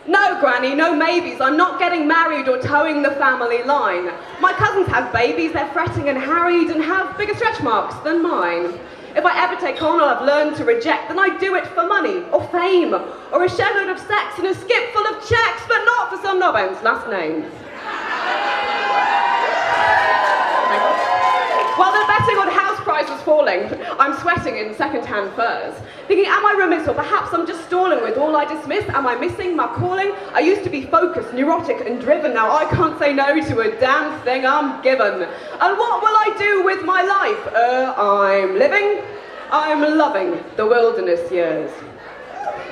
No, Granny, no maybes. I'm not getting married or towing the family line. My cousins have babies, they're fretting and harried and have bigger stretch marks than mine. If I ever take on all I've learned to reject, then I do it for money or fame or a shed load of sex and a skip full of checks, but not for some knobhound's last name. While they're betting on house prices falling, I'm sweating in second-hand furs, thinking, am I remiss, or perhaps I'm just stalling with all I dismiss? Am I missing my calling? I used to be focused, neurotic and driven. Now I can't say no to a damn thing I'm given. And what will I do with my life? I'm living, I'm loving the wilderness years.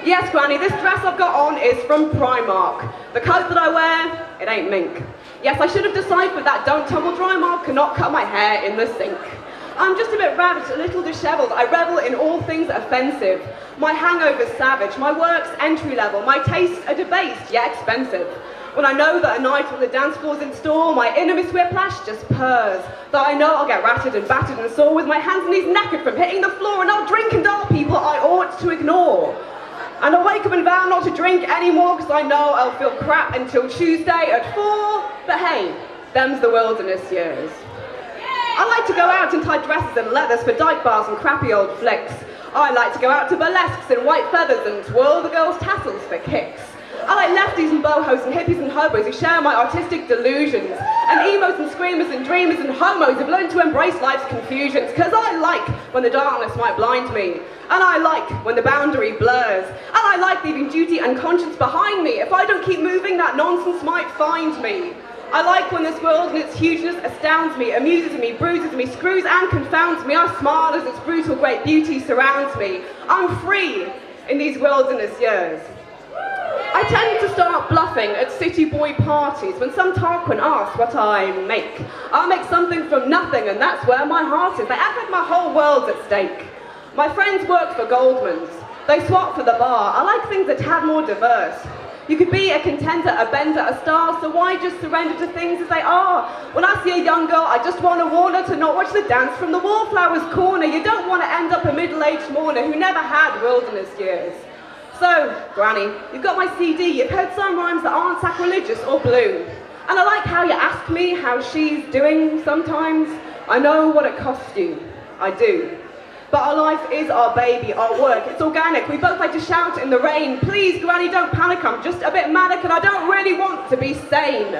Yes, Granny, this dress I've got on is from Primark. The coat that I wear, it ain't mink. Yes, I should have deciphered that don't tumble dry mark cannot cut my hair in the sink. I'm just a bit ravished, a little dishevelled. I revel in all things offensive. My hangover's savage, my work's entry level, my tastes are debased yet expensive. When I know that a night on the dance floor's in store, my inner Miss Whiplash just purrs. Though I know I'll get ratted and battered and sore with my hands and knees knackered from hitting the floor, and I'll drink and dull people I ought to ignore. And I'll wake up and vow not to drink anymore, because I know I'll feel crap until Tuesday at 4. But hey, them's the wilderness years. I like to go out in tight dresses and leathers for dyke bars and crappy old flicks. I like to go out to burlesques in white feathers and twirl the girls' tassels for kicks. I like lefties and bohos and hippies and hobos who share my artistic delusions. And emos and screamers and dreamers and homos who've learned to embrace life's confusions. Cause I like when the darkness might blind me. And I like when the boundary blurs. And I like leaving duty and conscience behind me. If I don't keep moving, that nonsense might find me. I like when this world and its hugeness astounds me, amuses me, bruises me, screws and confounds me. I smile as its brutal great beauty surrounds me. I'm free in these wilderness years. I tend to start bluffing at city boy parties when some Tarquin asks what I make. I'll make something from nothing, and that's where my heart is. They act like my whole world's at stake. My friends work for Goldman's. They swap for the bar. I like things a tad more diverse. You could be a contender, a bender, a star, so why just surrender to things as they are? When I see a young girl, I just want to warn her to not watch the dance from the wallflowers corner. You don't want to end up a middle-aged mourner who never had wilderness years. So, Granny, you've got my CD, you've heard some rhymes that aren't sacrilegious or blue. And I like how you ask me how she's doing sometimes. I know what it costs you, I do. But our life is our baby, our work, it's organic. We both like to shout in the rain. Please, Granny, don't panic, I'm just a bit manic and I don't really want to be sane.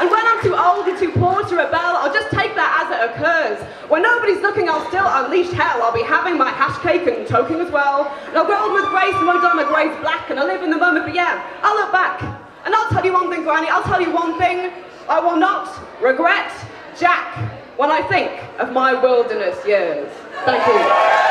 And when I'm too old and too poor to rebel, I'll just take that as it occurs. When nobody's looking, I'll still unleash hell. I'll be having my hash cake and toking as well. And I'll grow old with grace and my dharma grace black, and I'll live in the moment, but yeah, I'll look back. And I'll tell you one thing, Granny, I'll tell you one thing. I will not regret Jack when I think of my wilderness years. Thank you.